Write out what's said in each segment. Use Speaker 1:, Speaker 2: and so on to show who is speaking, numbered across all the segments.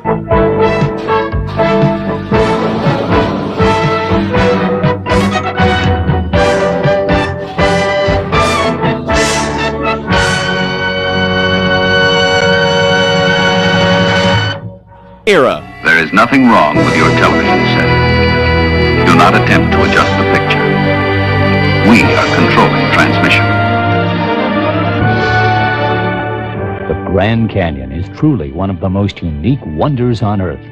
Speaker 1: There is nothing wrong with your television set. Do not attempt to adjust the picture. We are controlling transmission.
Speaker 2: The Grand Canyon is truly one of the most unique wonders on Earth.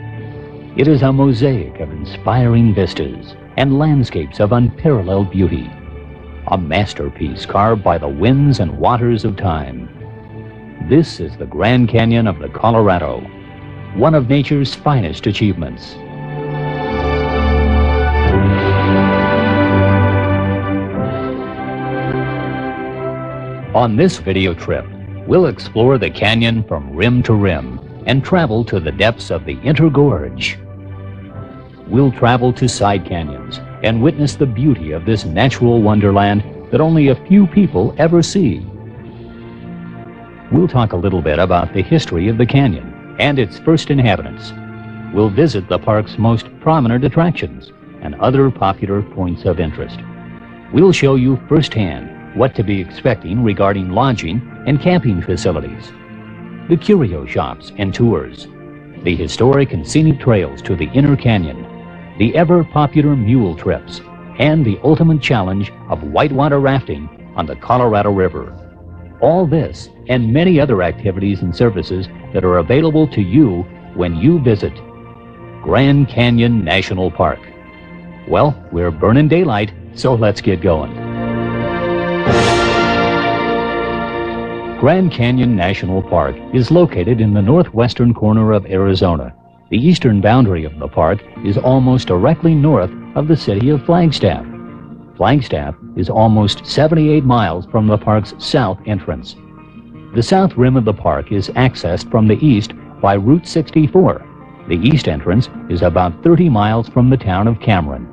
Speaker 2: It is a mosaic of inspiring vistas and landscapes of unparalleled beauty. A masterpiece carved by the winds and waters of time. This is the Grand Canyon of the Colorado, one of nature's finest achievements. On this video trip, we'll explore the canyon from rim to rim and travel to the depths of the inner gorge. We'll travel to side canyons and witness the beauty of this natural wonderland that only a few people ever see. We'll talk a little bit about the history of the canyon and its first inhabitants. We'll visit the park's most prominent attractions and other popular points of interest. We'll show you firsthand what to be expecting regarding lodging and camping facilities, the curio shops and tours, the historic and scenic trails to the inner canyon, the ever-popular mule trips, and the ultimate challenge of whitewater rafting on the Colorado River. All this and many other activities and services that are available to you when you visit Grand Canyon National Park. Well, we're burning daylight, so let's get going. Grand Canyon National Park is located in the northwestern corner of Arizona. The eastern boundary of the park is almost directly north of the city of Flagstaff. Flagstaff is almost 78 miles from the park's south entrance. The south rim of the park is accessed from the east by Route 64. The east entrance is about 30 miles from the town of Cameron.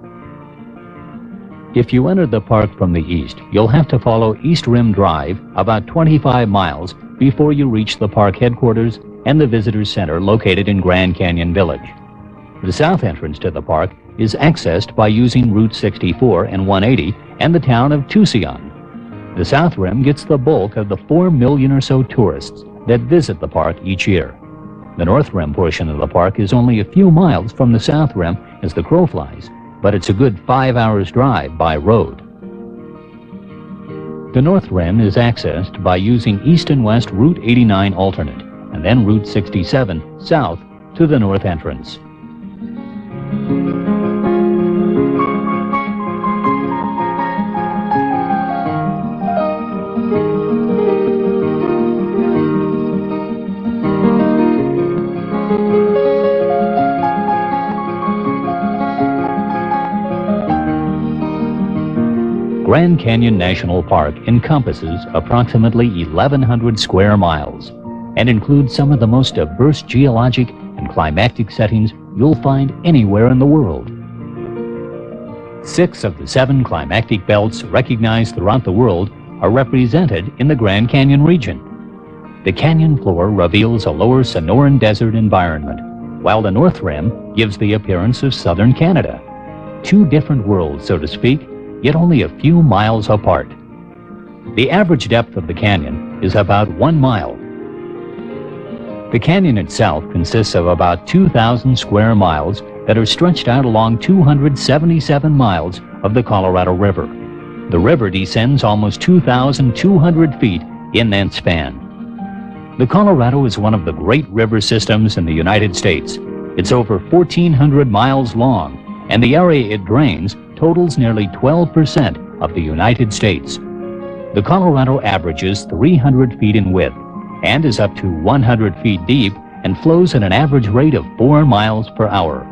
Speaker 2: If you enter the park from the east, you'll have to follow East Rim Drive about 25 miles before you reach the park headquarters and the Visitors Center located in Grand Canyon Village. The south entrance to the park is accessed by using Route 64 and 180 and the town of Tucson. The South Rim gets the bulk of the 4 million or so tourists that visit the park each year. The North Rim portion of the park is only a few miles from the South Rim as the crow flies, but it's a good 5 hours drive by road. The North Rim is accessed by using east and west Route 89 alternate and then Route 67 south to the north entrance. Grand Canyon National Park encompasses approximately 1,100 square miles and includes some of the most diverse geologic and climatic settings you'll find anywhere in the world. 6 of the 7 climatic belts recognized throughout the world are represented in the Grand Canyon region. The canyon floor reveals a lower Sonoran desert environment, while the North Rim gives the appearance of southern Canada. 2 different worlds, so to speak, yet only a few miles apart. The average depth of the canyon is about 1 mile. The canyon itself consists of about 2,000 square miles that are stretched out along 277 miles of the Colorado River. The river descends almost 2,200 feet in that span. The Colorado is one of the great river systems in the United States. It's over 1,400 miles long, and the area it drains totals nearly 12% of the United States. The Colorado averages 300 feet in width and is up to 100 feet deep and flows at an average rate of 4 miles per hour.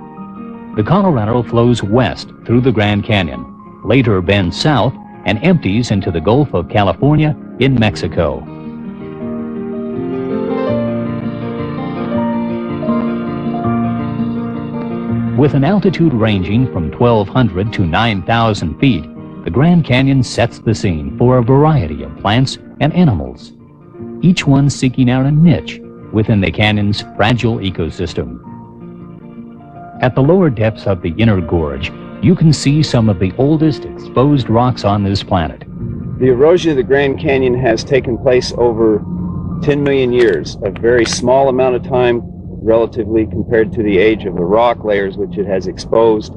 Speaker 2: The Colorado flows west through the Grand Canyon, later bends south and empties into the Gulf of California in Mexico. With an altitude ranging from 1,200 to 9,000 feet, the Grand Canyon sets the scene for a variety of plants and animals, each one seeking out a niche within the canyon's fragile ecosystem. At the lower depths of the inner gorge, you can see some of the oldest exposed rocks on this planet.
Speaker 3: The erosion of the Grand Canyon has taken place over 10 million years, a very small amount of time relatively compared to the age of the rock layers which it has exposed.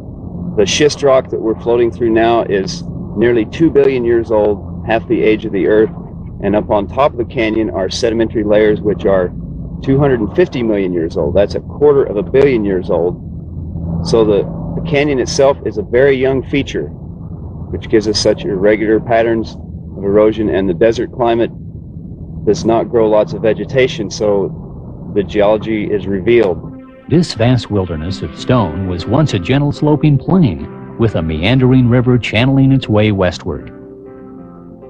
Speaker 3: The schist rock that we're floating through now is nearly 2 billion years old, half the age of the Earth, and up on top of the canyon are sedimentary layers which are 250 million years old. That's a quarter of a billion years old. So the canyon itself is a very young feature, which gives us such irregular patterns of erosion, and the desert climate does not grow lots of vegetation, so the geology is revealed.
Speaker 2: This vast wilderness of stone was once a gentle sloping plain with a meandering river channeling its way westward.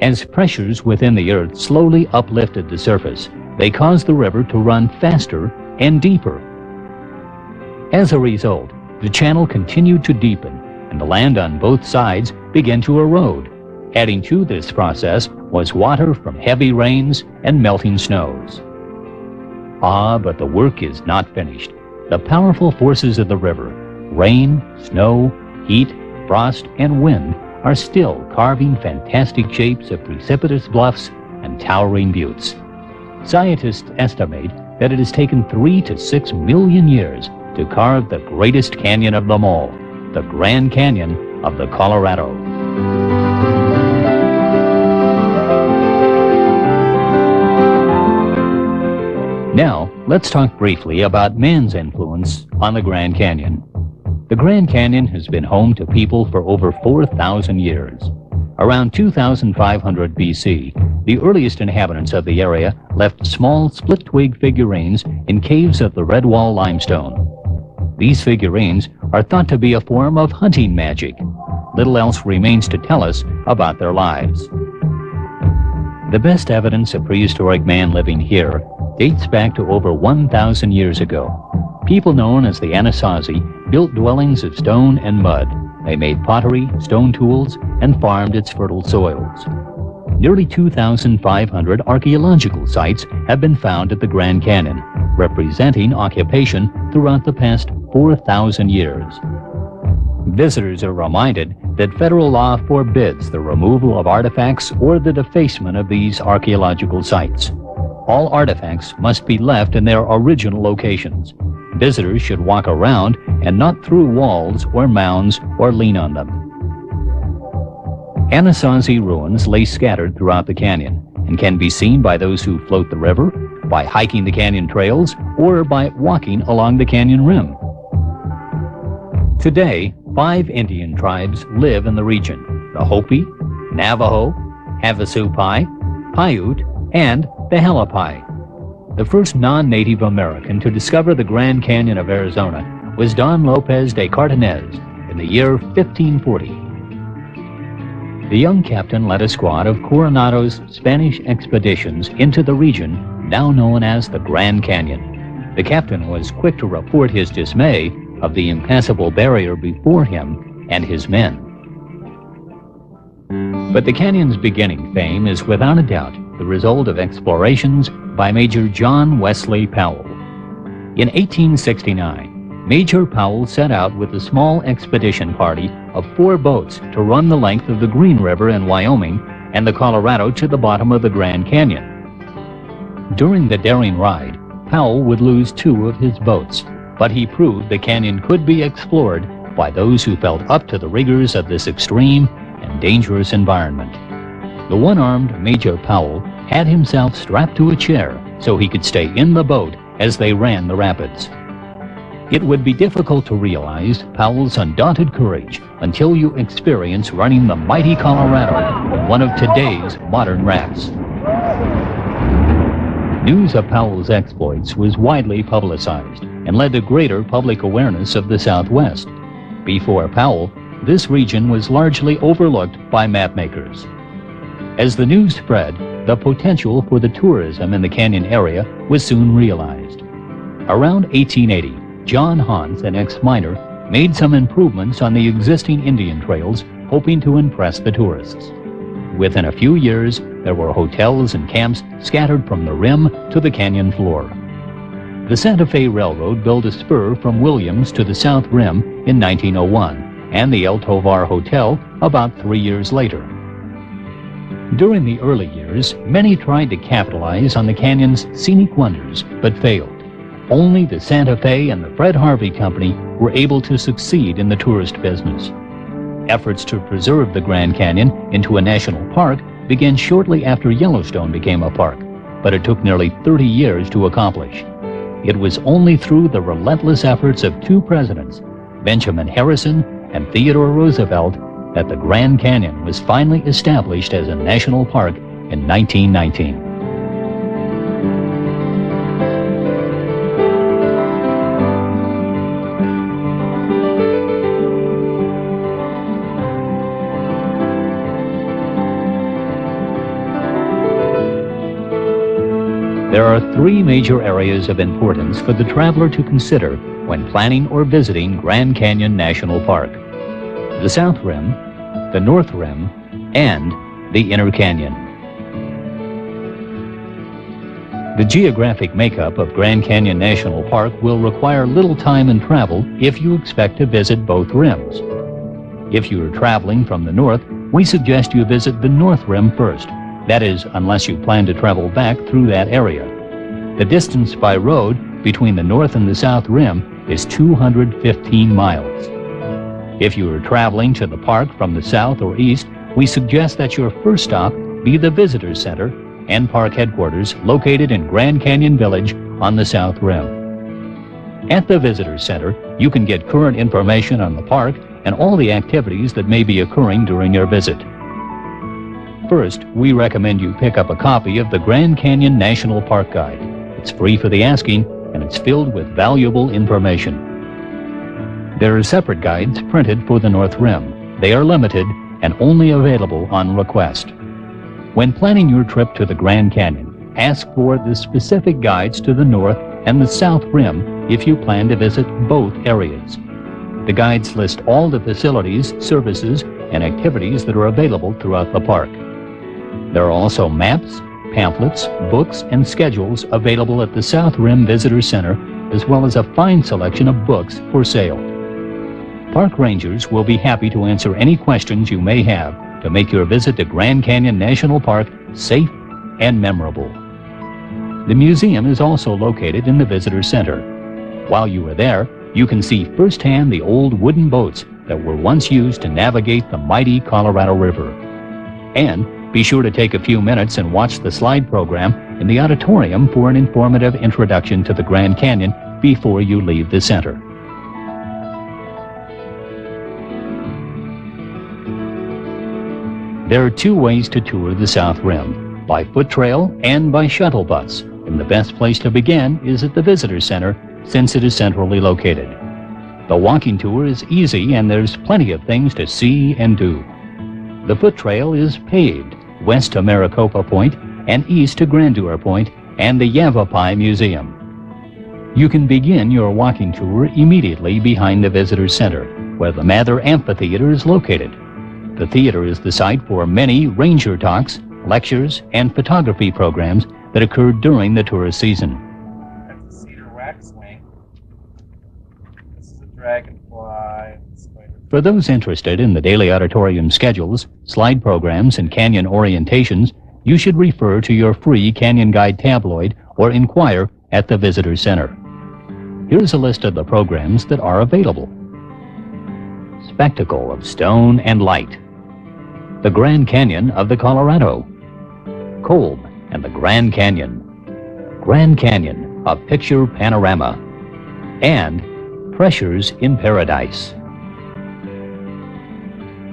Speaker 2: As pressures within the earth slowly uplifted the surface, they caused the river to run faster and deeper. As a result, the channel continued to deepen, and the land on both sides began to erode. Adding to this process was water from heavy rains and melting snows. But the work is not finished. The powerful forces of the river, rain, snow, heat, frost, and wind, are still carving fantastic shapes of precipitous bluffs and towering buttes. Scientists estimate that it has taken 3 to 6 million years to carve the greatest canyon of them all, the Grand Canyon of the Colorado. Now, let's talk briefly about man's influence on the Grand Canyon. The Grand Canyon has been home to people for over 4,000 years. Around 2,500 BC, the earliest inhabitants of the area left small split-twig figurines in caves of the Red Wall limestone. These figurines are thought to be a form of hunting magic. Little else remains to tell us about their lives. The best evidence of prehistoric man living here dates back to over 1,000 years ago. People known as the Anasazi built dwellings of stone and mud. They made pottery, stone tools, and farmed its fertile soils. Nearly 2,500 archaeological sites have been found at the Grand Canyon, representing occupation throughout the past 4,000 years. Visitors are reminded that federal law forbids the removal of artifacts or the defacement of these archaeological sites. All artifacts must be left in their original locations. Visitors should walk around and not through walls or mounds or lean on them. Anasazi ruins lay scattered throughout the canyon and can be seen by those who float the river, by hiking the canyon trails, or by walking along the canyon rim. Today, 5 Indian tribes live in the region: the Hopi, Navajo, Havasupai, Paiute, and the Halapai. The first non-Native American to discover the Grand Canyon of Arizona was Don Lopez de Cardenas in the year 1540. The young captain led a squad of Coronado's Spanish expeditions into the region now known as the Grand Canyon. The captain was quick to report his dismay of the impassable barrier before him and his men. But the canyon's beginning fame is without a doubt the result of explorations by Major John Wesley Powell. In 1869, Major Powell set out with a small expedition party of 4 boats to run the length of the Green River in Wyoming and the Colorado to the bottom of the Grand Canyon. During the daring ride, Powell would lose 2 of his boats, but he proved the canyon could be explored by those who felt up to the rigors of this extreme and dangerous environment. The one-armed Major Powell had himself strapped to a chair so he could stay in the boat as they ran the rapids. It would be difficult to realize Powell's undaunted courage until you experience running the mighty Colorado, one of today's modern rafts. News of Powell's exploits was widely publicized and led to greater public awareness of the Southwest. Before Powell, this region was largely overlooked by mapmakers. As the news spread, the potential for the tourism in the canyon area was soon realized. Around 1880, John Hans, an ex-miner, made some improvements on the existing Indian trails, hoping to impress the tourists. Within a few years, there were hotels and camps scattered from the rim to the canyon floor. The Santa Fe Railroad built a spur from Williams to the South Rim in 1901, and the El Tovar Hotel about 3 years later. During the early years, many tried to capitalize on the canyon's scenic wonders, but failed. Only the Santa Fe and the Fred Harvey Company were able to succeed in the tourist business. Efforts to preserve the Grand Canyon into a national park began shortly after Yellowstone became a park, but it took nearly 30 years to accomplish. It was only through the relentless efforts of two presidents, Benjamin Harrison and Theodore Roosevelt, that the Grand Canyon was finally established as a national park in 1919. There are three major areas of importance for the traveler to consider when planning or visiting Grand Canyon National Park: the South Rim, the North Rim, and the Inner Canyon. The geographic makeup of Grand Canyon National Park will require little time and travel if you expect to visit both rims. If you are traveling from the north, we suggest you visit the North Rim first. That is, unless you plan to travel back through that area. The distance by road between the North and the South Rim is 215 miles. If you are traveling to the park from the south or east, we suggest that your first stop be the Visitor Center and park headquarters located in Grand Canyon Village on the South Rim. At the Visitor Center, you can get current information on the park and all the activities that may be occurring during your visit. First, we recommend you pick up a copy of the Grand Canyon National Park Guide. It's free for the asking, and it's filled with valuable information. There are separate guides printed for the North Rim. They are limited and only available on request. When planning your trip to the Grand Canyon, ask for the specific guides to the North and the South Rim if you plan to visit both areas. The guides list all the facilities, services, and activities that are available throughout the park. There are also maps, pamphlets, books, and schedules available at the South Rim Visitor Center, as well as a fine selection of books for sale. Park rangers will be happy to answer any questions you may have to make your visit to Grand Canyon National Park safe and memorable. The museum is also located in the Visitor Center. While you are there, you can see firsthand the old wooden boats that were once used to navigate the mighty Colorado River. And be sure to take a few minutes and watch the slide program in the auditorium for an informative introduction to the Grand Canyon before you leave the center. There are two ways to tour the South Rim: by foot trail and by shuttle bus. And the best place to begin is at the Visitor Center, since it is centrally located. The walking tour is easy and there's plenty of things to see and do. The foot trail is paved west to Maricopa Point and east to Grandeur Point and the Yavapai Museum. You can begin your walking tour immediately behind the Visitor Center, where the Mather Amphitheater is located. The theater is the site for many ranger talks, lectures, and photography programs that occur during the tourist season.
Speaker 4: That's a cedar waxwing. This is a dragonfly.
Speaker 2: For those interested in the daily auditorium schedules, slide programs, and canyon orientations, you should refer to your free Canyon Guide tabloid or inquire at the Visitor Center. Here's a list of the programs that are available. Spectacle of Stone and Light, the Grand Canyon of the Colorado, Kolb and the Grand Canyon, Grand Canyon, a Picture Panorama, and Treasures in Paradise.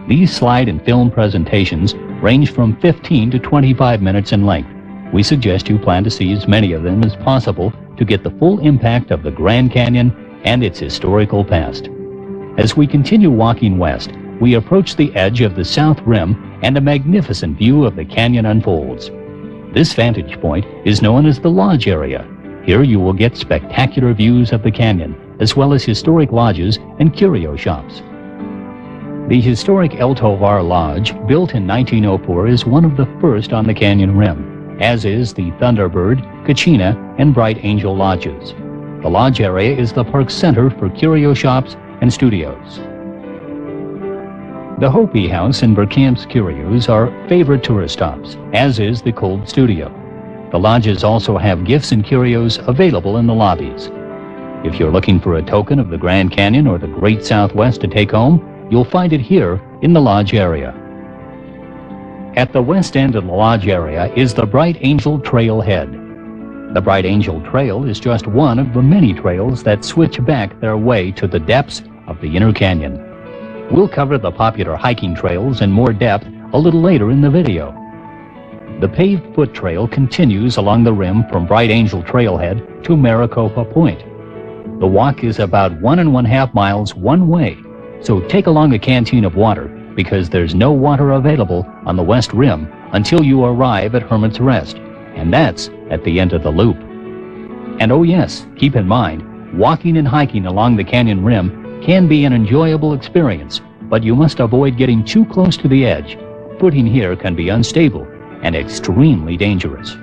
Speaker 2: These slide and film presentations range from 15 to 25 minutes in length. We suggest you plan to see as many of them as possible to get the full impact of the Grand Canyon and its historical past. As we continue walking west, we approach the edge of the South Rim and a magnificent view of the canyon unfolds. This vantage point is known as the Lodge Area. Here you will get spectacular views of the canyon, as well as historic lodges and curio shops. The historic El Tovar Lodge, built in 1904, is one of the first on the canyon rim, as is the Thunderbird, Kachina, and Bright Angel lodges. The lodge area is the park's center for curio shops and studios. The Hopi House and Verkamp's Curios are favorite tourist stops, as is the Cold Studio. The lodges also have gifts and curios available in the lobbies. If you're looking for a token of the Grand Canyon or the Great Southwest to take home, you'll find it here in the lodge area. At the west end of the lodge area is the Bright Angel Trailhead. The Bright Angel Trail is just one of the many trails that switch back their way to the depths of the inner canyon. We'll cover the popular hiking trails in more depth a little later in the video. The paved foot trail continues along the rim from Bright Angel Trailhead to Maricopa Point. The walk is about 1.5 miles one way, so take along a canteen of water because there's no water available on the west rim until you arrive at Hermit's Rest, and that's at the end of the loop. And oh yes, keep in mind, walking and hiking along the canyon rim can be an enjoyable experience, but you must avoid getting too close to the edge. Footing here can be unstable and extremely dangerous.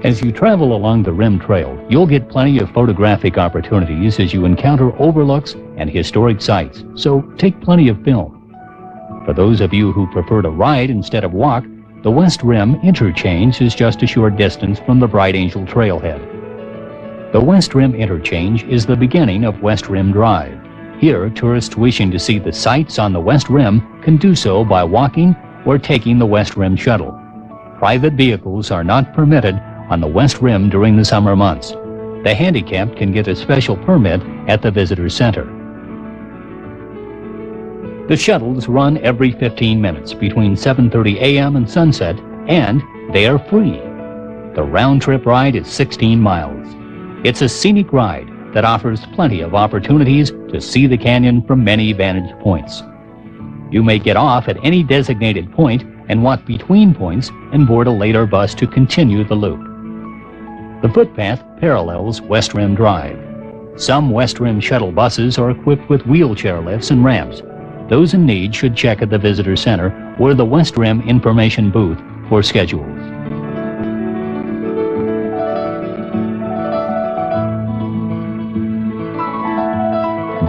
Speaker 2: As you travel along the rim trail, you'll get plenty of photographic opportunities as you encounter overlooks and historic sites, so take plenty of film. For those of you who prefer to ride instead of walk, the West Rim Interchange is just a short distance from the Bright Angel Trailhead. The West Rim Interchange is the beginning of West Rim Drive. Here, tourists wishing to see the sights on the West Rim can do so by walking or taking the West Rim Shuttle. Private vehicles are not permitted on the West Rim during the summer months. The handicapped can get a special permit at the Visitor Center. The shuttles run every 15 minutes between 7:30 a.m. and sunset, and they are free. The round-trip ride is 16 miles. It's a scenic ride that offers plenty of opportunities to see the canyon from many vantage points. You may get off at any designated point and walk between points and board a later bus to continue the loop. The footpath parallels West Rim Drive. Some West Rim shuttle buses are equipped with wheelchair lifts and ramps. Those in need should check at the Visitor Center or the West Rim Information Booth for schedules.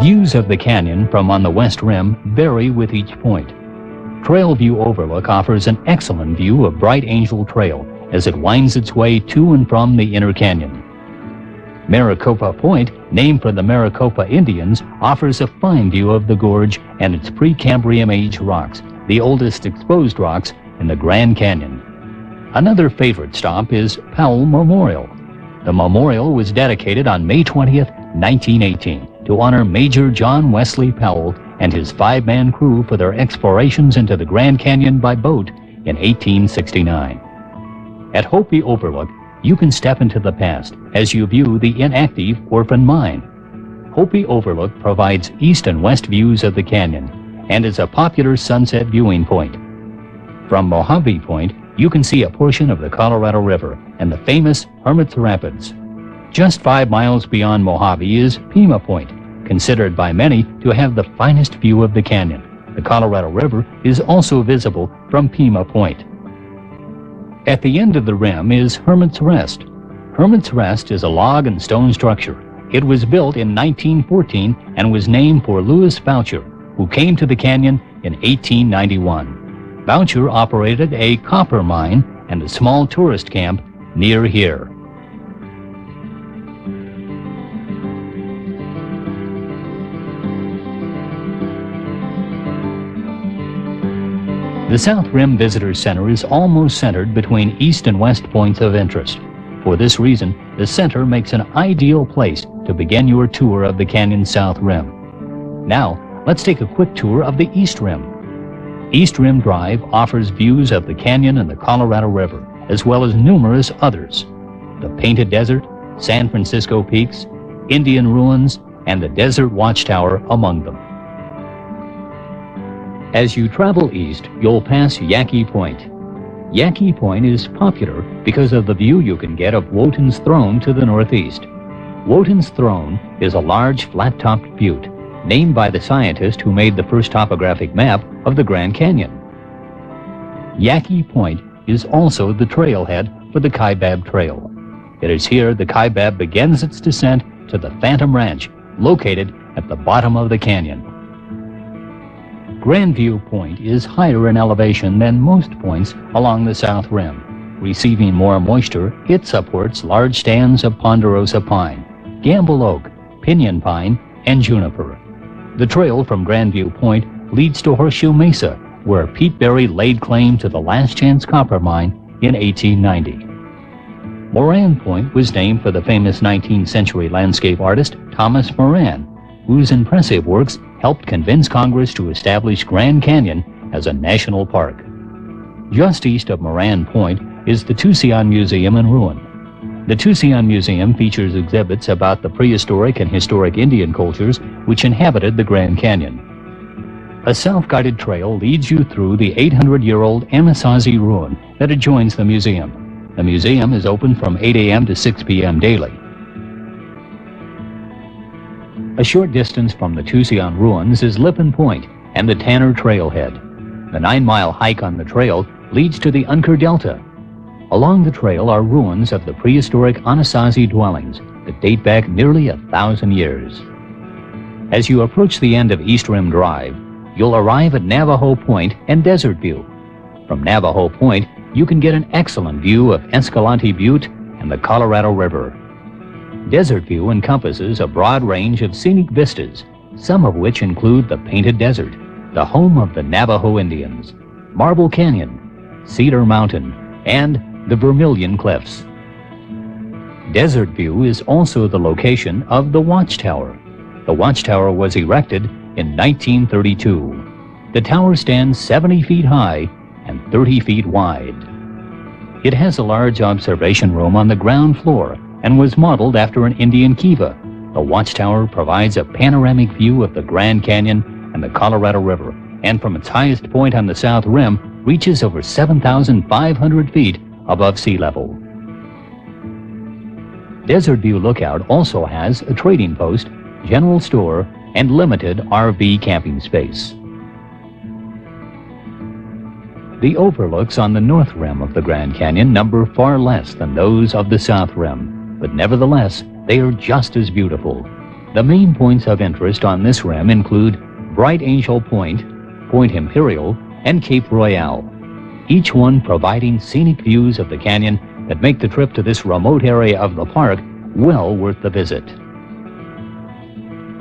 Speaker 2: Views of the canyon from on the West Rim vary with each point. Trail View Overlook offers an excellent view of Bright Angel Trail as it winds its way to and from the inner canyon. Maricopa Point, named for the Maricopa Indians, offers a fine view of the gorge and its Precambrian age rocks, the oldest exposed rocks in the Grand Canyon. Another favorite stop is Powell Memorial. The memorial was dedicated on May 20th, 1918, to honor Major John Wesley Powell and his 5-man crew for their explorations into the Grand Canyon by boat in 1869. At Hopi Overlook, you can step into the past as you view the inactive Orphan Mine. Hopi Overlook provides east and west views of the canyon and is a popular sunset viewing point. From Mohave Point, you can see a portion of the Colorado River and the famous Hermit's Rapids. Just 5 miles beyond Mohave is Pima Point, considered by many to have the finest view of the canyon. The Colorado River is also visible from Pima Point. At the end of the rim is Hermit's Rest. Hermit's Rest is a log and stone structure. It was built in 1914 and was named for Louis Boucher, who came to the canyon in 1891. Boucher operated a copper mine and a small tourist camp near here. The South Rim Visitor Center is almost centered between east and west points of interest. For this reason, the center makes an ideal place to begin your tour of the canyon's South Rim. Now, let's take a quick tour of the East Rim. East Rim Drive offers views of the canyon and the Colorado River, as well as numerous others. The Painted Desert, San Francisco Peaks, Indian Ruins, and the Desert Watchtower among them. As you travel east, you'll pass Yaqui Point. Yaqui Point is popular because of the view you can get of Wotan's Throne to the northeast. Wotan's Throne is a large, flat-topped butte, named by the scientist who made the first topographic map of the Grand Canyon. Yaqui Point is also the trailhead for the Kaibab Trail. It is here the Kaibab begins its descent to the Phantom Ranch, located at the bottom of the canyon. Grandview Point is higher in elevation than most points along the south rim. Receiving more moisture, it supports large stands of ponderosa pine, gamble oak, pinyon pine, and juniper. The trail from Grandview Point leads to Horseshoe Mesa, where Pete Berry laid claim to the Last Chance copper mine in 1890. Moran Point was named for the famous 19th century landscape artist Thomas Moran, whose impressive works helped convince Congress to establish Grand Canyon as a national park. Just east of Moran Point is the Tusayan Museum and Ruin. The Tusayan Museum features exhibits about the prehistoric and historic Indian cultures which inhabited the Grand Canyon. A self-guided trail leads you through the 800-year-old Anasazi ruin that adjoins the museum. The museum is open from 8 a.m. to 6 p.m. daily. A short distance from the Tusayan ruins is Lippin Point and the Tanner Trailhead. The 9-mile hike on the trail leads to the Unker Delta. Along the trail are ruins of the prehistoric Anasazi dwellings that date back nearly 1,000 years. As you approach the end of East Rim Drive, you'll arrive at Navajo Point and Desert View. From Navajo Point, you can get an excellent view of Escalante Butte and the Colorado River. Desert View encompasses a broad range of scenic vistas, some of which include the Painted Desert, the home of the Navajo Indians, Marble Canyon, Cedar Mountain, and the Vermilion Cliffs. Desert View is also the location of the Watchtower. The Watchtower was erected in 1932. The tower stands 70 feet high and 30 feet wide. It has a large observation room on the ground floor and was modeled after an Indian kiva. The Watchtower provides a panoramic view of the Grand Canyon and the Colorado River, and from its highest point on the south rim, reaches over 7,500 feet above sea level. Desert View Lookout also has a trading post, general store, and limited RV camping space. The overlooks on the north rim of the Grand Canyon number far less than those of the south rim, but nevertheless, they are just as beautiful. The main points of interest on this rim include Bright Angel Point, Point Imperial, and Cape Royale, each one providing scenic views of the canyon that make the trip to this remote area of the park well worth the visit.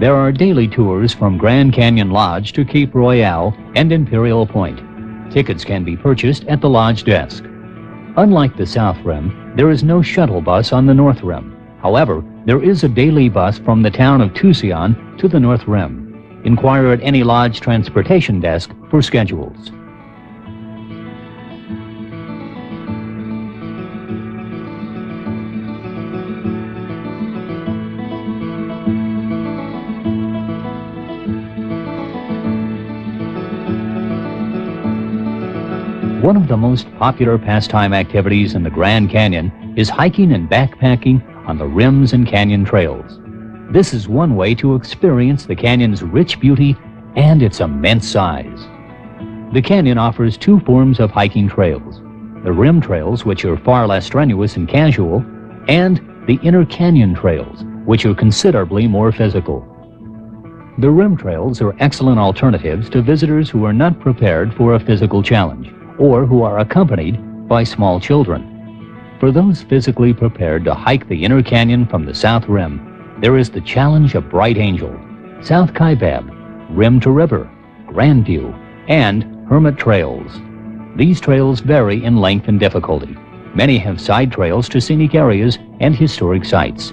Speaker 2: There are daily tours from Grand Canyon Lodge to Cape Royale and Imperial Point. Tickets can be purchased at the lodge desk. Unlike the South Rim, there is no shuttle bus on the North Rim. However, there is a daily bus from the town of Tusayan to the North Rim. Inquire at any lodge transportation desk for schedules. One of the most popular pastime activities in the Grand Canyon is hiking and backpacking on the rims and canyon trails. This is one way to experience the canyon's rich beauty and its immense size. The canyon offers two forms of hiking trails: the rim trails, which are far less strenuous and casual, and the inner canyon trails, which are considerably more physical. The rim trails are excellent alternatives to visitors who are not prepared for a physical challenge, or who are accompanied by small children. For those physically prepared to hike the inner canyon from the south rim, there is the challenge of Bright Angel, South Kaibab, Rim to River, Grandview, and Hermit Trails. These trails vary in length and difficulty. Many have side trails to scenic areas and historic sites.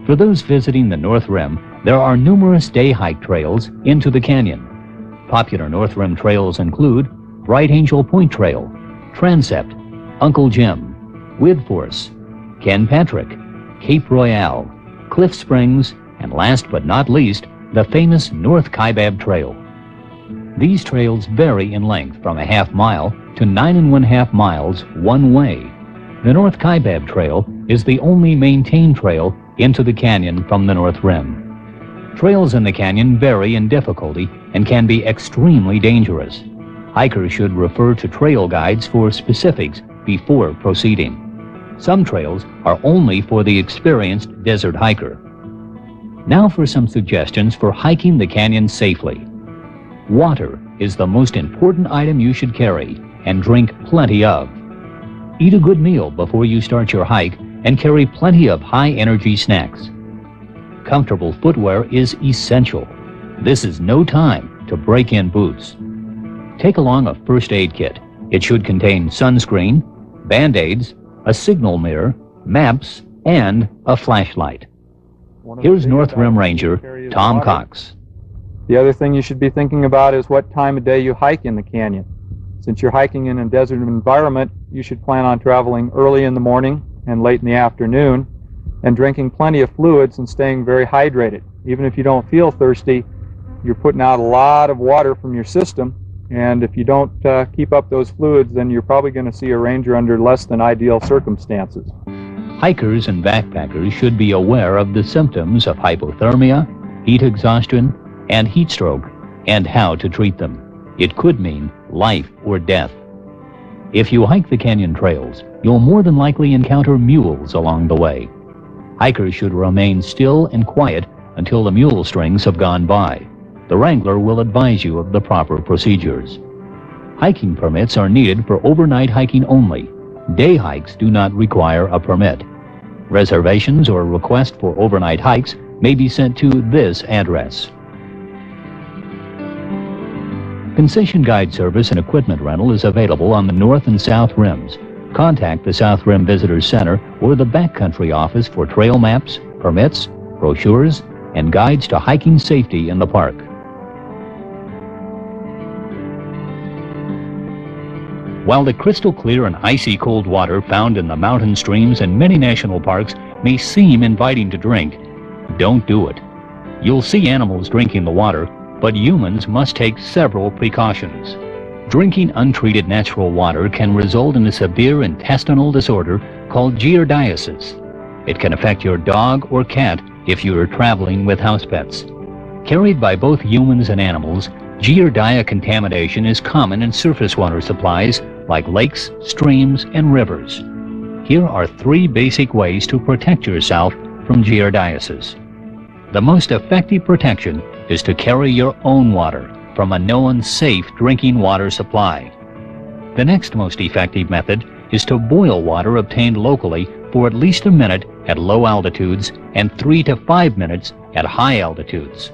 Speaker 2: For those visiting the North Rim, there are numerous day hike trails into the canyon. Popular North Rim trails include Bright Angel Point Trail, Transept, Uncle Jim, Widforce, Ken Patrick, Cape Royale, Cliff Springs, and last but not least, the famous North Kaibab Trail. These trails vary in length from a half mile to 9½ miles one way. The North Kaibab Trail is the only maintained trail into the canyon from the North Rim. Trails in the canyon vary in difficulty and can be extremely dangerous. Hikers should refer to trail guides for specifics before proceeding. Some trails are only for the experienced desert hiker. Now for some suggestions for hiking the canyon safely. Water is the most important item you should carry and drink plenty of. Eat a good meal before you start your hike and carry plenty of high-energy snacks. Comfortable footwear is essential. This is no time to break in boots. Take along a first aid kit. It should contain sunscreen, Band-Aids, a signal mirror, maps, and a flashlight. Here's North Rim Ranger Tom Cox.
Speaker 5: The other thing you should be thinking about is what time of day you hike in the canyon. Since you're hiking in a desert environment, you should plan on traveling early in the morning and late in the afternoon, and drinking plenty of fluids and staying very hydrated. Even if you don't feel thirsty, you're putting out a lot of water from your system, and if you don't keep up those fluids, then you're probably going to see a ranger under less than ideal circumstances.
Speaker 2: Hikers and backpackers should be aware of the symptoms of hypothermia, heat exhaustion, and heat stroke, and how to treat them. It could mean life or death. If you hike the canyon trails, you'll more than likely encounter mules along the way. Hikers should remain still and quiet until the mule strings have gone by. The wrangler will advise you of the proper procedures. Hiking permits are needed for overnight hiking only. Day hikes do not require a permit. Reservations or requests for overnight hikes may be sent to this address. Concession guide service and equipment rental is available on the North and South Rims. Contact the South Rim Visitors Center or the Backcountry Office for trail maps, permits, brochures, and guides to hiking safety in the park. While the crystal clear and icy cold water found in the mountain streams and many national parks may seem inviting to drink, don't do it. You'll see animals drinking the water, but humans must take several precautions. Drinking untreated natural water can result in a severe intestinal disorder called giardiasis. It can affect your dog or cat if you are traveling with house pets. Carried by both humans and animals, giardia contamination is common in surface water supplies like lakes, streams, and rivers. Here are 3 basic ways to protect yourself from giardiasis. The most effective protection is to carry your own water from a known safe drinking water supply. The next most effective method is to boil water obtained locally for at least a minute at low altitudes and 3 to 5 minutes at high altitudes.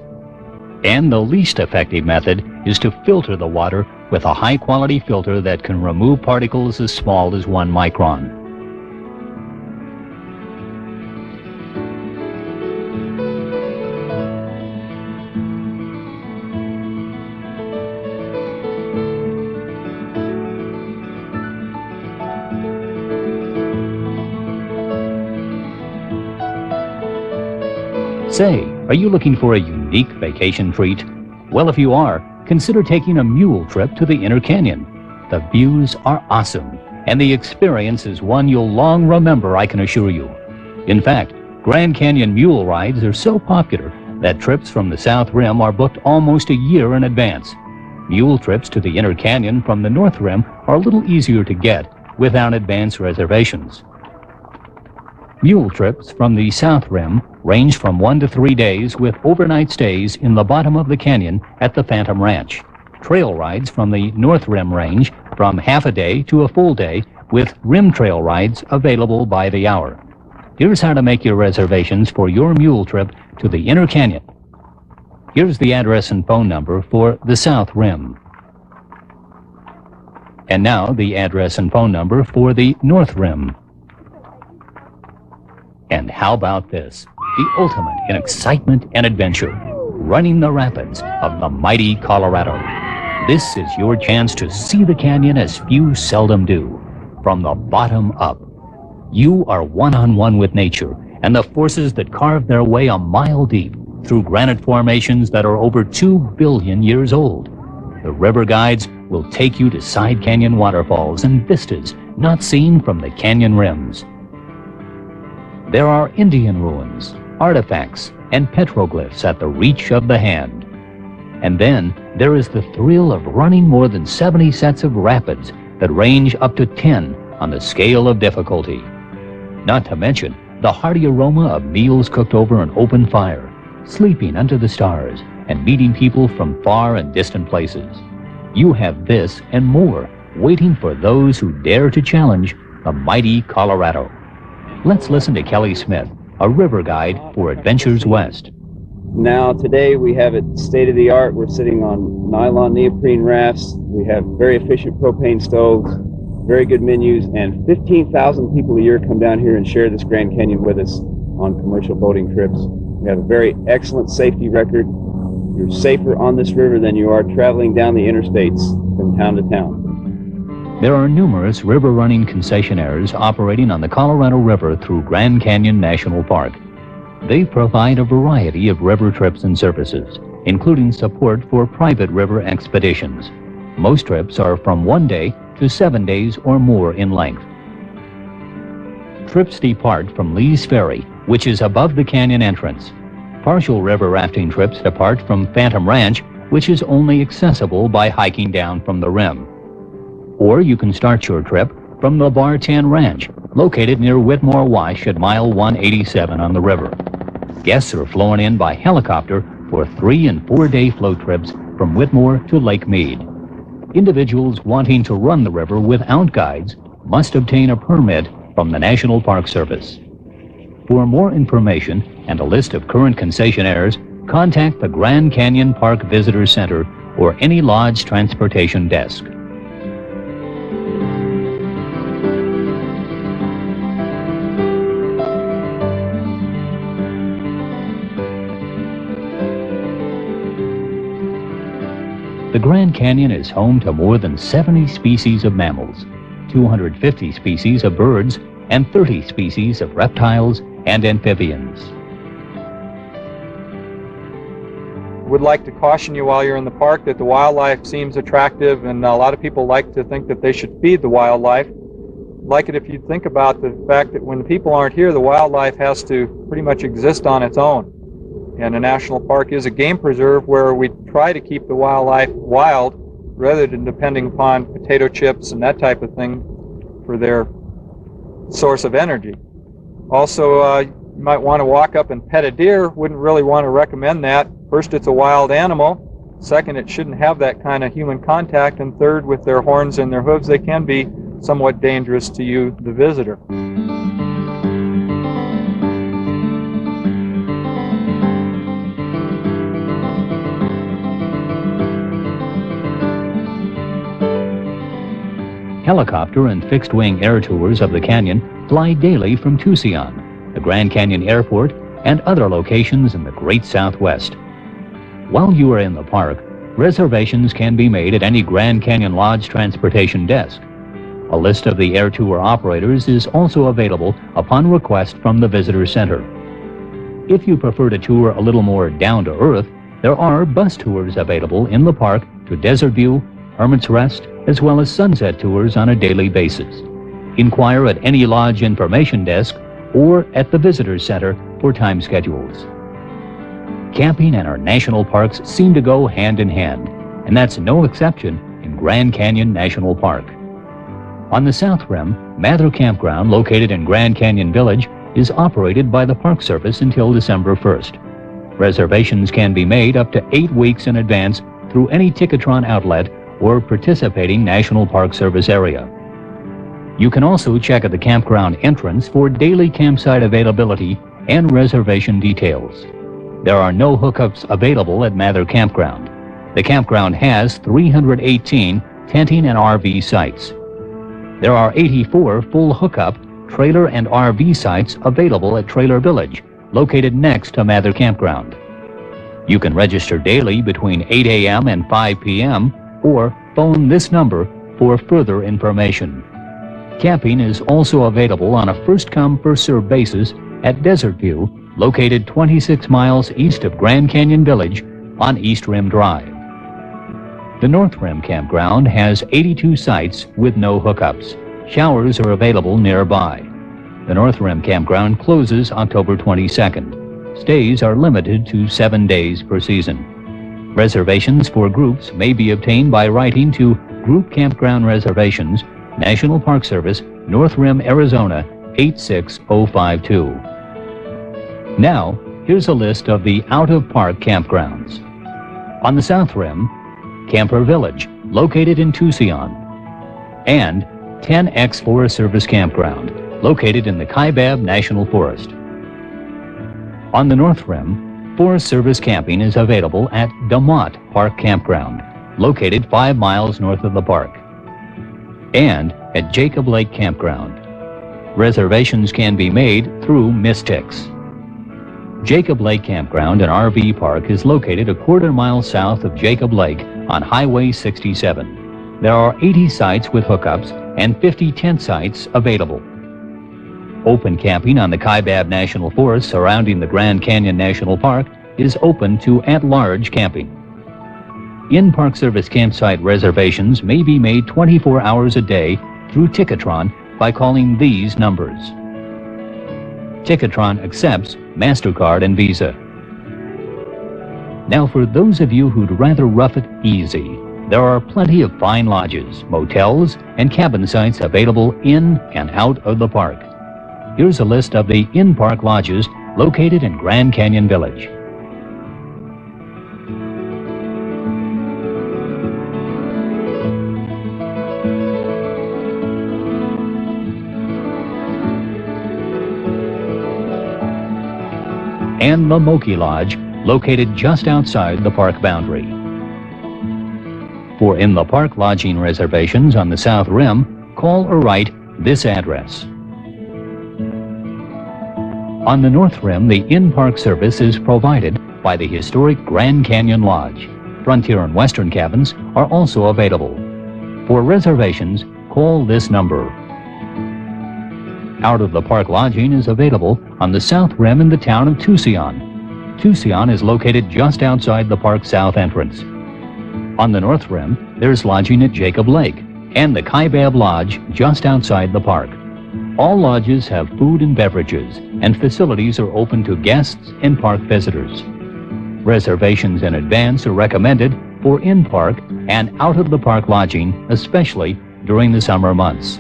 Speaker 2: And the least effective method is to filter the water with a high-quality filter that can remove particles as small as 1 micron. Say, are you looking for a unique vacation treat? Well, if you are, consider taking a mule trip to the Inner Canyon. The views are awesome, and the experience is one you'll long remember, I can assure you. In fact, Grand Canyon mule rides are so popular that trips from the South Rim are booked almost a year in advance. Mule trips to the Inner Canyon from the North Rim are a little easier to get without advance reservations. Mule trips from the South Rim range from 1 to 3 days with overnight stays in the bottom of the canyon at the Phantom Ranch. Trail rides from the North Rim range from half a day to a full day with rim trail rides available by the hour. Here's how to make your reservations for your mule trip to the Inner Canyon. Here's the address and phone number for the South Rim. And now the address and phone number for the North Rim. And how about this? The ultimate in excitement and adventure, running the rapids of the mighty Colorado. This is your chance to see the canyon as few seldom do, from the bottom up. You are one-on-one with nature and the forces that carve their way a mile deep through granite formations that are over 2 billion years old. The river guides will take you to side canyon waterfalls and vistas not seen from the canyon rims. There are Indian ruins, artifacts, and petroglyphs at the reach of the hand. And then there is the thrill of running more than 70 sets of rapids that range up to 10 on the scale of difficulty. Not to mention the hearty aroma of meals cooked over an open fire, sleeping under the stars, and meeting people from far and distant places. You have this and more waiting for those who dare to challenge the mighty Colorado. Let's listen to Kelly Smith, a river guide for Adventures West.
Speaker 3: Now today we have it state of the art. We're sitting on nylon neoprene rafts. We have very efficient propane stoves, very good menus, and 15,000 people a year come down here and share this Grand Canyon with us on commercial boating trips. We have a very excellent safety record. You're safer on this river than you are traveling down the interstates from town to town.
Speaker 2: There are numerous river running concessionaires operating on the Colorado River through Grand Canyon National Park. They provide a variety of river trips and services, including support for private river expeditions. Most trips are from 1 day to 7 days or more in length. Trips depart from Lee's Ferry, which is above the canyon entrance. Partial river rafting trips depart from Phantom Ranch, which is only accessible by hiking down from the rim. Or you can start your trip from the Bar 10 Ranch, located near Whitmore Wash at mile 187 on the river. Guests are flown in by helicopter for 3- and 4-day float trips from Whitmore to Lake Mead. Individuals wanting to run the river without guides must obtain a permit from the National Park Service. For more information and a list of current concessionaires, contact the Grand Canyon Park Visitor Center or any lodge transportation desk. The Grand Canyon is home to more than 70 species of mammals, 250 species of birds, and 30 species of reptiles and amphibians.
Speaker 5: Would like to caution you while you're in the park that the wildlife seems attractive, and a lot of people like to think that they should feed the wildlife. I'd like it if you think about the fact that when people aren't here, the wildlife has to pretty much exist on its own. And a national park is a game preserve where we try to keep the wildlife wild rather than depending upon potato chips and that type of thing for their source of energy. Also, you might want to walk up and pet a deer. Wouldn't really want to recommend that. First, it's a wild animal. Second, it shouldn't have that kind of human contact. And third, with their horns and their hooves, they can be somewhat dangerous to you, the visitor.
Speaker 2: Helicopter and fixed-wing air tours of the canyon fly daily from Tucson, the Grand Canyon Airport, and other locations in the Great Southwest. While you are in the park, reservations can be made at any Grand Canyon Lodge transportation desk. A list of the air tour operators is also available upon request from the visitor center. If you prefer to tour a little more down-to-earth, there are bus tours available in the park to Desert View, Hermit's Rest, as well as sunset tours on a daily basis. Inquire at any lodge information desk or at the visitor center for time schedules. Camping and our national parks seem to go hand in hand, and that's no exception in Grand Canyon National Park. On the South Rim, Mather Campground, located in Grand Canyon Village, is operated by the Park Service until December 1st. Reservations can be made up to 8 weeks in advance through any Ticketron outlet or participating National Park Service area. You can also check at the campground entrance for daily campsite availability and reservation details. There are no hookups available at Mather Campground. The campground has 318 tenting and RV sites. There are 84 full hookup trailer and RV sites available at Trailer Village, located next to Mather Campground. You can register daily between 8 a.m. and 5 p.m. or phone this number for further information. Camping is also available on a first-come, first-served basis at Desert View, located 26 miles east of Grand Canyon Village on East Rim Drive. The North Rim Campground has 82 sites with no hookups. Showers are available nearby. The North Rim Campground closes October 22nd. Stays are limited to 7 days per season. Reservations for groups may be obtained by writing to Group Campground Reservations, National Park Service, North Rim, Arizona, 86052. Now, here's a list of the out-of-park campgrounds. On the South Rim, Camper Village, located in Tucson, and 10X Forest Service Campground, located in the Kaibab National Forest. On the North Rim, Forest Service camping is available at DeMott Park Campground, located 5 miles north of the park, and at Jacob Lake Campground. Reservations can be made through Mystix. Jacob Lake Campground and RV Park is located a quarter-mile south of Jacob Lake on Highway 67. There are 80 sites with hookups and 50 tent sites available. Open camping on the Kaibab National Forest surrounding the Grand Canyon National Park is open to at-large camping. In-park service campsite reservations may be made 24 hours a day through Ticketron by calling these numbers. Ticketron accepts MasterCard and Visa. Now, for those of you who'd rather rough it easy, there are plenty of fine lodges, motels, and cabin sites available in and out of the park. Here's a list of the in-park lodges located in Grand Canyon Village. And the Smoky Lodge, located just outside the park boundary. For in-the-park lodging reservations on the South Rim, call or write this address. On the North Rim, the in-park service is provided by the historic Grand Canyon Lodge. Frontier and Western cabins are also available. For reservations, call this number. Out-of-the-park lodging is available on the South Rim in the town of Tucson. Tucson is located just outside the park's south entrance. On the North Rim, there's lodging at Jacob Lake and the Kaibab Lodge just outside the park. All lodges have food and beverages, and facilities are open to guests and park visitors. Reservations in advance are recommended for in-park and out-of-the-park lodging, especially during the summer months.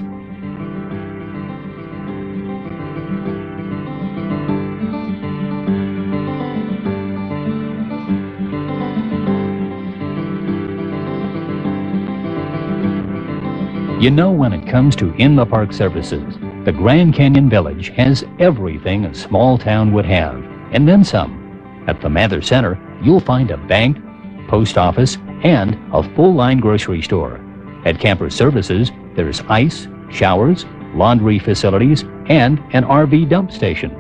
Speaker 2: You know, when it comes to in-the-park services, the Grand Canyon Village has everything a small town would have, and then some. At the Mather Center, you'll find a bank, post office, and a full-line grocery store. At Camper Services, there's ice, showers, laundry facilities, and an RV dump station.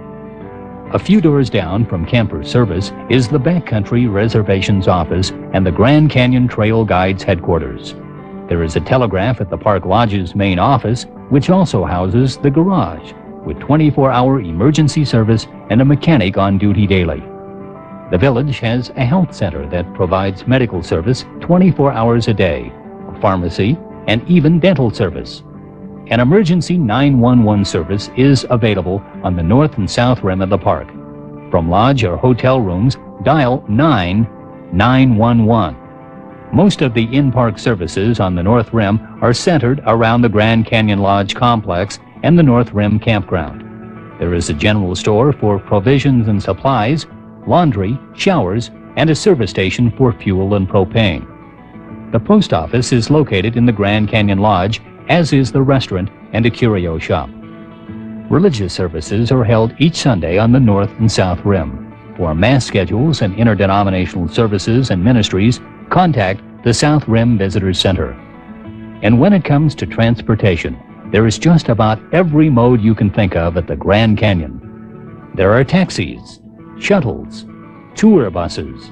Speaker 2: A few doors down from Camper Service is the Backcountry Reservations Office and the Grand Canyon Trail Guides headquarters. There is a telegraph at the Park Lodge's main office, which also houses the garage, with 24-hour emergency service and a mechanic on duty daily. The village has a health center that provides medical service 24 hours a day, a pharmacy, and even dental service. An emergency 911 service is available on the north and south rim of the park. From lodge or hotel rooms, dial 911. Most of the in-park services on the North Rim are centered around the Grand Canyon Lodge complex and the North Rim campground. There is a general store for provisions and supplies, laundry, showers, and a service station for fuel and propane. The post office is located in the Grand Canyon Lodge, as is the restaurant and a curio shop. Religious services are held each Sunday on the North and South Rim. For mass schedules and interdenominational services and ministries, contact the South Rim Visitors Center. And when it comes to transportation, there is just about every mode you can think of at the Grand Canyon. There are taxis, shuttles, tour buses,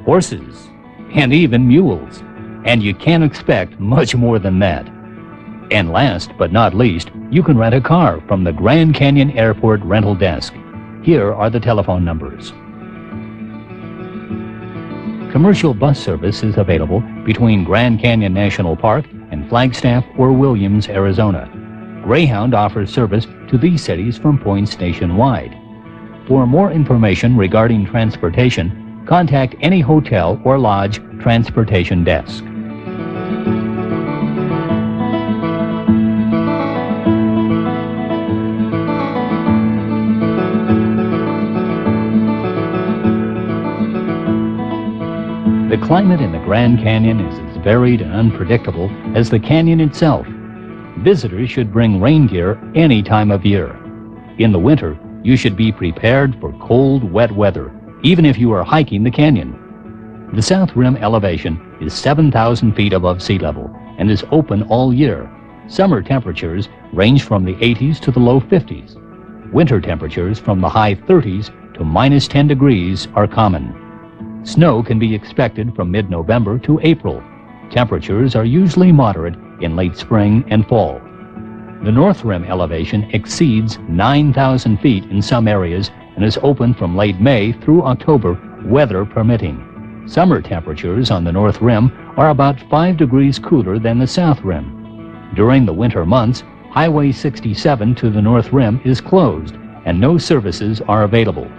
Speaker 2: horses, and even mules. And you can't expect much more than that. And last but not least, you can rent a car from the Grand Canyon Airport Rental Desk. Here are the telephone numbers. Commercial bus service is available between Grand Canyon National Park and Flagstaff or Williams, Arizona. Greyhound offers service to these cities from points nationwide. For more information regarding transportation, contact any hotel or lodge transportation desk. The climate in the Grand Canyon is as varied and unpredictable as the canyon itself. Visitors should bring rain gear any time of year. In the winter, you should be prepared for cold, wet weather, even if you are hiking the canyon. The South Rim elevation is 7,000 feet above sea level and is open all year. Summer temperatures range from the 80s to the low 50s. Winter temperatures from the high 30s to minus 10 degrees are common. Snow can be expected from mid-November to April. Temperatures are usually moderate in late spring and fall. The North Rim elevation exceeds 9,000 feet in some areas and is open from late May through October, weather permitting. Summer temperatures on the North Rim are about 5 degrees cooler than the South Rim. During the winter months, Highway 67 to the North Rim is closed and no services are available.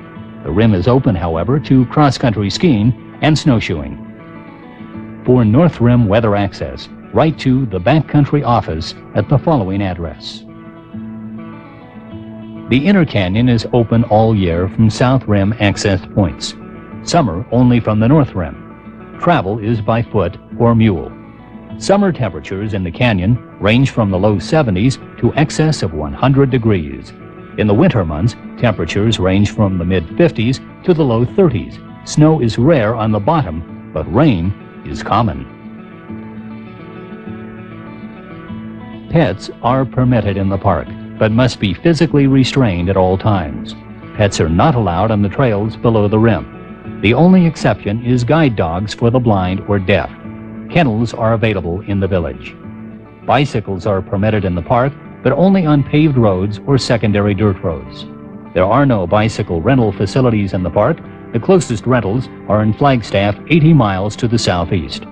Speaker 2: The rim is open, however, to cross-country skiing and snowshoeing. For North Rim weather access, write to the Backcountry office at the following address. The Inner Canyon is open all year from South Rim access points. Summer only from the North Rim. Travel is by foot or mule. Summer temperatures in the canyon range from the low 70s to excess of 100 degrees. In the winter months, temperatures range from the mid-50s to the low 30s. Snow is rare on the bottom, but rain is common. Pets are permitted in the park, but must be physically restrained at all times. Pets are not allowed on the trails below the rim. The only exception is guide dogs for the blind or deaf. Kennels are available in the village. Bicycles are permitted in the park, but only on paved roads or secondary dirt roads. There are no bicycle rental facilities in the park. The closest rentals are in Flagstaff, 80 miles to the southeast.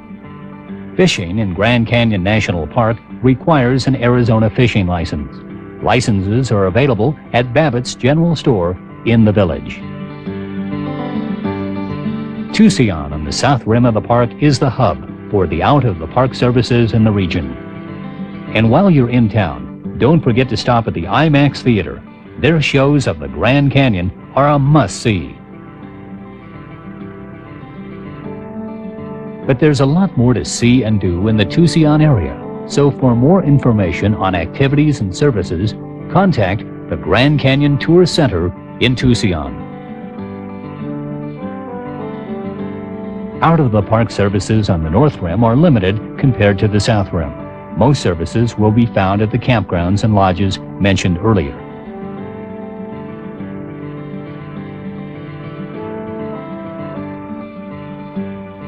Speaker 2: Fishing in Grand Canyon National Park requires an Arizona fishing license. Licenses are available at Babbitt's General Store in the village. Tucson on the south rim of the park is the hub for the out-of-the-park services in the region. And while you're in town, don't forget to stop at the IMAX Theater. Their shows of the Grand Canyon are a must-see. But there's a lot more to see and do in the Tucson area. So for more information on activities and services, contact the Grand Canyon Tour Center in Tucson. Out-of-the-park services on the North Rim are limited compared to the South Rim. Most services will be found at the campgrounds and lodges mentioned earlier.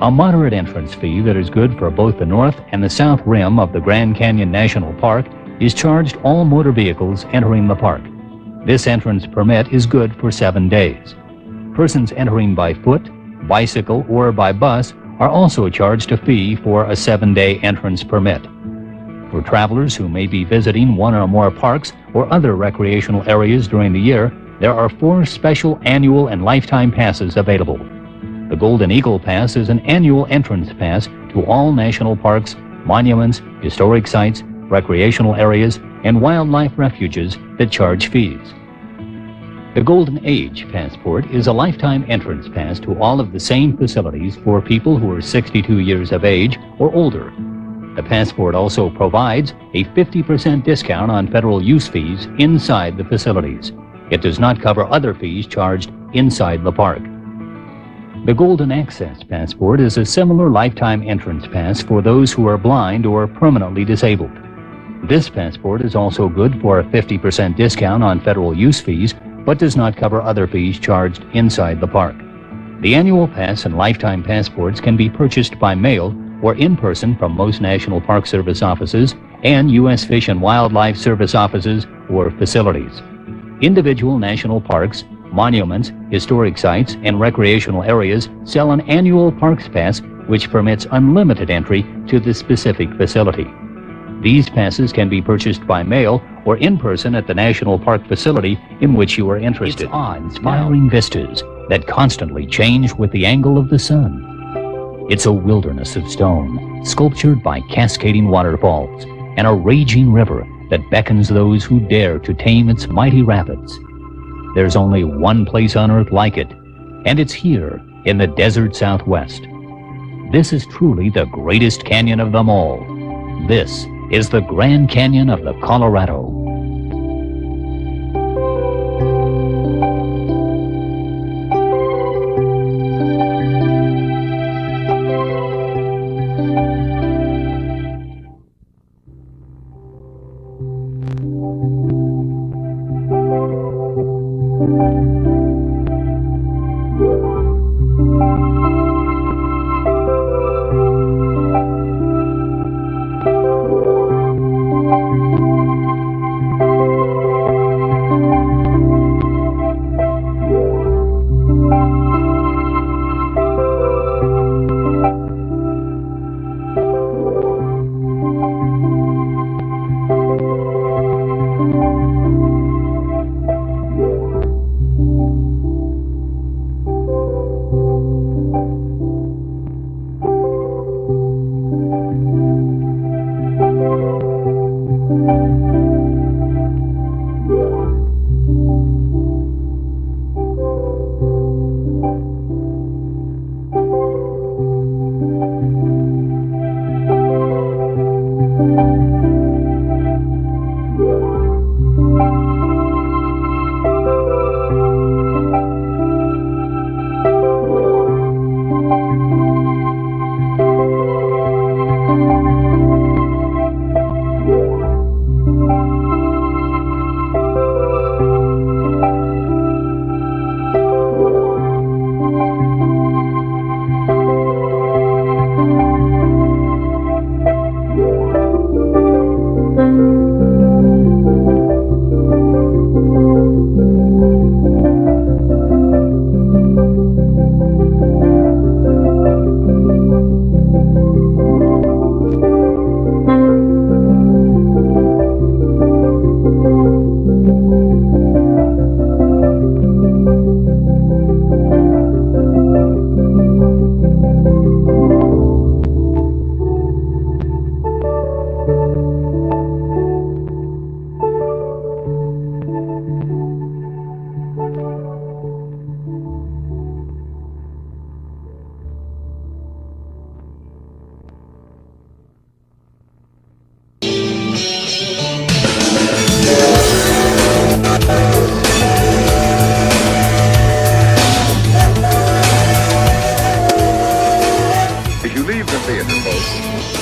Speaker 2: A moderate entrance fee that is good for both the north and the south rim of the Grand Canyon National Park is charged all motor vehicles entering the park. This entrance permit is good for 7 days. Persons entering by foot, bicycle, or by bus are also charged a fee for a 7-day entrance permit. For travelers who may be visiting one or more parks or other recreational areas during the year, there are 4 special annual and lifetime passes available. The Golden Eagle Pass is an annual entrance pass to all national parks, monuments, historic sites, recreational areas, and wildlife refuges that charge fees. The Golden Age Passport is a lifetime entrance pass to all of the same facilities for people who are 62 years of age or older. The passport also provides a 50% discount on federal use fees inside the facilities. It does not cover other fees charged inside the park. The Golden Access Passport is a similar lifetime entrance pass for those who are blind or permanently disabled. This passport is also good for a 50% discount on federal use fees, but does not cover other fees charged inside the park. The annual pass and lifetime passports can be purchased by mail or in person from most National Park Service offices and U.S. Fish and Wildlife Service offices or facilities. Individual national parks, monuments, historic sites, and recreational areas sell an annual Parks Pass which permits unlimited entry to the specific facility. These passes can be purchased by mail or in person at the national park facility in which you are interested. It's awe-inspiring vistas that constantly change with the angle of the sun. It's a wilderness of stone, sculptured by cascading waterfalls, and a raging river that beckons those who dare to tame its mighty rapids. There's only one place on Earth like it, and it's here in the desert Southwest. This is truly the greatest canyon of them all. This is the Grand Canyon of the Colorado.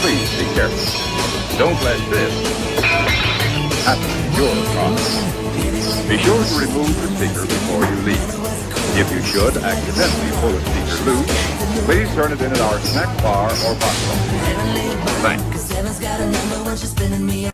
Speaker 6: Please be careful. Don't let this happen in your car. Be sure to remove the speaker before you leave. If you should accidentally pull a speaker loose, please turn it in at our snack bar or box office. Thanks.